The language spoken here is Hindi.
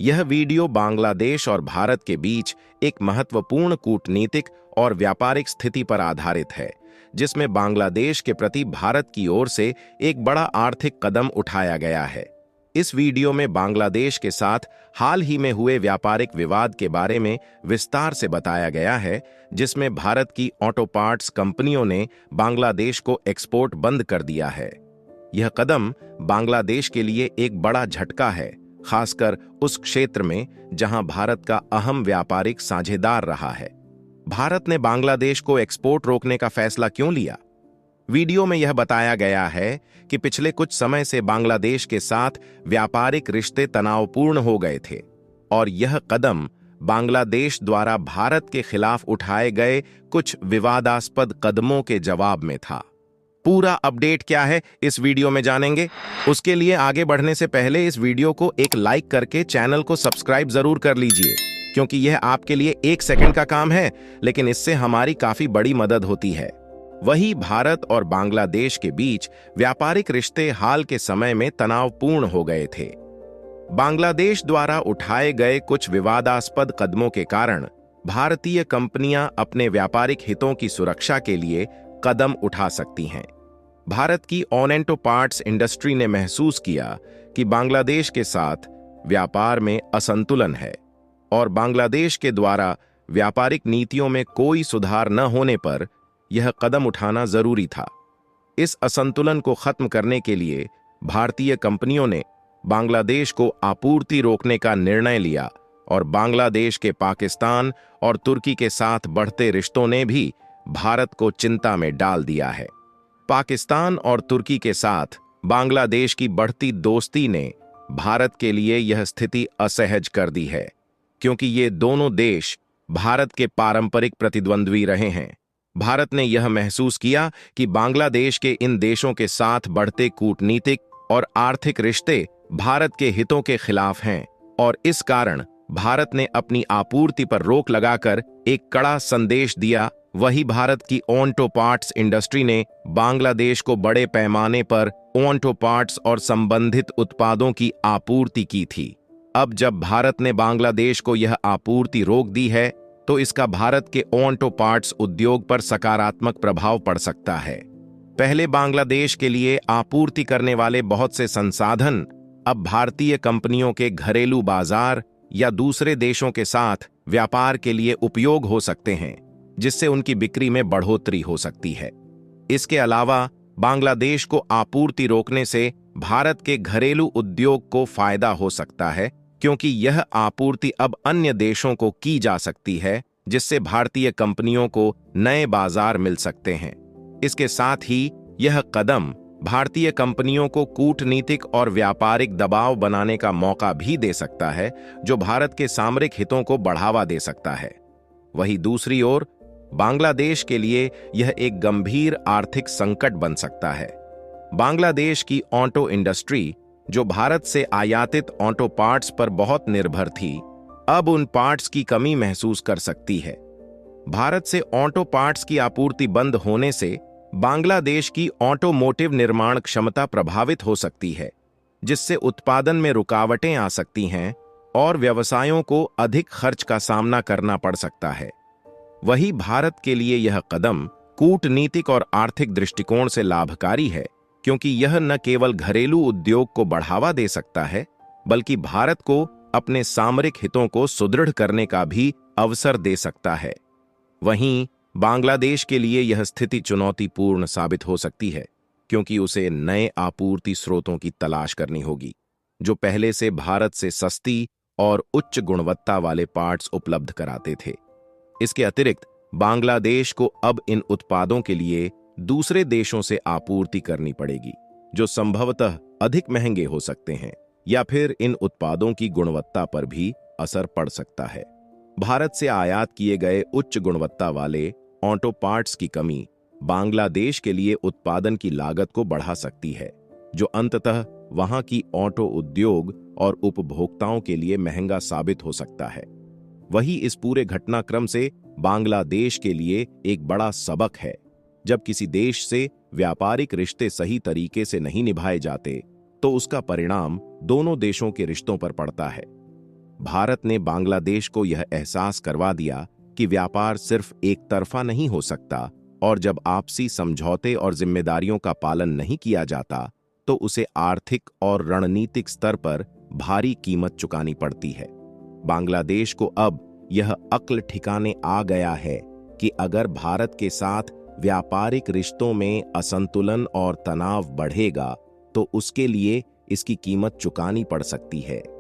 यह वीडियो बांग्लादेश और भारत के बीच एक महत्वपूर्ण कूटनीतिक और व्यापारिक स्थिति पर आधारित है, जिसमें बांग्लादेश के प्रति भारत की ओर से एक बड़ा आर्थिक कदम उठाया गया है। इस वीडियो में बांग्लादेश के साथ हाल ही में हुए व्यापारिक विवाद के बारे में विस्तार से बताया गया है, जिसमें भारत की ऑटो पार्ट्स कंपनियों ने बांग्लादेश को एक्सपोर्ट बंद कर दिया है। यह कदम बांग्लादेश के लिए एक बड़ा झटका है, खासकर उस क्षेत्र में जहां भारत का अहम व्यापारिक साझेदार रहा है। भारत ने बांग्लादेश को एक्सपोर्ट रोकने का फैसला क्यों लिया? वीडियो में यह बताया गया है कि पिछले कुछ समय से बांग्लादेश के साथ व्यापारिक रिश्ते तनावपूर्ण हो गए थे और यह कदम बांग्लादेश द्वारा भारत के खिलाफ उठाए गए कुछ विवादास्पद कदमों के जवाब में था। पूरा अपडेट क्या है इस वीडियो में जानेंगे। उसके लिए आगे बढ़ने से पहले इस वीडियो को एक लाइक करके चैनल को सब्सक्राइब जरूर कर लीजिए, क्योंकि यह आपके लिए 1 सेकंड का काम है, लेकिन इससे हमारी काफी बड़ी मदद होती है। वही भारत और बांग्लादेश के बीच व्यापारिक रिश्ते हाल के समय में तनावपूर्ण हो गए थे। बांग्लादेश द्वारा उठाए गए कुछ विवादास्पद कदमों के कारण भारतीय कंपनियां अपने व्यापारिक हितों की सुरक्षा के लिए कदम उठा सकती हैं। भारत की ऑटो पार्ट्स इंडस्ट्री ने महसूस किया कि बांग्लादेश के साथ व्यापार में असंतुलन है और बांग्लादेश के द्वारा व्यापारिक नीतियों में कोई सुधार न होने पर यह कदम उठाना जरूरी था। इस असंतुलन को खत्म करने के लिए भारतीय कंपनियों ने बांग्लादेश को आपूर्ति रोकने का निर्णय लिया और बांग्लादेश के पाकिस्तान और तुर्की के साथ बढ़ते रिश्तों ने भी भारत को चिंता में डाल दिया है। पाकिस्तान और तुर्की के साथ बांग्लादेश की बढ़ती दोस्ती ने भारत के लिए यह स्थिति असहज कर दी है, क्योंकि ये दोनों देश भारत के पारंपरिक प्रतिद्वंद्वी रहे हैं। भारत ने यह महसूस किया कि बांग्लादेश के इन देशों के साथ बढ़ते कूटनीतिक और आर्थिक रिश्ते भारत के हितों के खिलाफ हैं और इस कारण भारत ने अपनी आपूर्ति पर रोक लगाकर एक कड़ा संदेश दिया। वही भारत की ऑटो पार्ट्स इंडस्ट्री ने बांग्लादेश को बड़े पैमाने पर ऑटो पार्ट्स और संबंधित उत्पादों की आपूर्ति की थी। अब जब भारत ने बांग्लादेश को यह आपूर्ति रोक दी है, तो इसका भारत के ऑटो पार्ट्स उद्योग पर सकारात्मक प्रभाव पड़ सकता है। पहले बांग्लादेश के लिए आपूर्ति करने वाले बहुत से संसाधन अब भारतीय कंपनियों के घरेलू बाजार या दूसरे देशों के साथ व्यापार के लिए उपयोग हो सकते हैं, जिससे उनकी बिक्री में बढ़ोतरी हो सकती है। इसके अलावा बांग्लादेश को आपूर्ति रोकने से भारत के घरेलू उद्योग को फायदा हो सकता है, क्योंकि यह आपूर्ति अब अन्य देशों को की जा सकती है, जिससे भारतीय कंपनियों को नए बाजार मिल सकते हैं। इसके साथ ही यह कदम भारतीय कंपनियों को कूटनीतिक और व्यापारिक दबाव बनाने का मौका भी दे सकता है, जो भारत के सामरिक हितों को बढ़ावा दे सकता है। वहीं दूसरी ओर बांग्लादेश के लिए यह एक गंभीर आर्थिक संकट बन सकता है। बांग्लादेश की ऑटो इंडस्ट्री, जो भारत से आयातित ऑटो पार्ट्स पर बहुत निर्भर थी, अब उन पार्ट्स की कमी महसूस कर सकती है। भारत से ऑटो पार्ट्स की आपूर्ति बंद होने से बांग्लादेश की ऑटोमोटिव निर्माण क्षमता प्रभावित हो सकती है, जिससे उत्पादन में रुकावटें आ सकती हैं और व्यवसायों को अधिक खर्च का सामना करना पड़ सकता है। वहीं भारत के लिए यह कदम कूटनीतिक और आर्थिक दृष्टिकोण से लाभकारी है, क्योंकि यह न केवल घरेलू उद्योग को बढ़ावा दे सकता है, बल्कि भारत को अपने सामरिक हितों को सुदृढ़ करने का भी अवसर दे सकता है। वहीं बांग्लादेश के लिए यह स्थिति चुनौतीपूर्ण साबित हो सकती है, क्योंकि उसे नए आपूर्ति स्रोतों की तलाश करनी होगी, जो पहले से भारत से सस्ती और उच्च गुणवत्ता वाले पार्ट्स उपलब्ध कराते थे। इसके अतिरिक्त बांग्लादेश को अब इन उत्पादों के लिए दूसरे देशों से आपूर्ति करनी पड़ेगी, जो संभवतः अधिक महंगे हो सकते हैं, या फिर इन उत्पादों की गुणवत्ता पर भी असर पड़ सकता है। भारत से आयात किए गए उच्च गुणवत्ता वाले ऑटो पार्ट्स की कमी बांग्लादेश के लिए उत्पादन की लागत को बढ़ा सकती है, जो अंततः वहां की ऑटो उद्योग और उपभोक्ताओं के लिए महंगा साबित हो सकता है। वही इस पूरे घटनाक्रम से बांग्लादेश के लिए एक बड़ा सबक है। जब किसी देश से व्यापारिक रिश्ते सही तरीके से नहीं निभाए जाते, तो उसका परिणाम दोनों देशों के रिश्तों पर पड़ता है। भारत ने बांग्लादेश को यह एहसास करवा दिया कि व्यापार सिर्फ एक तरफा नहीं हो सकता और जब आपसी समझौते और जिम्मेदारियों का पालन नहीं किया जाता तो उसे आर्थिक और रणनीतिक स्तर पर भारी कीमत चुकानी पड़ती है। बांग्लादेश को अब यह अक्ल ठिकाने आ गया है कि अगर भारत के साथ व्यापारिक रिश्तों में असंतुलन और तनाव बढ़ेगा तो उसके लिए इसकी कीमत चुकानी पड़ सकती है।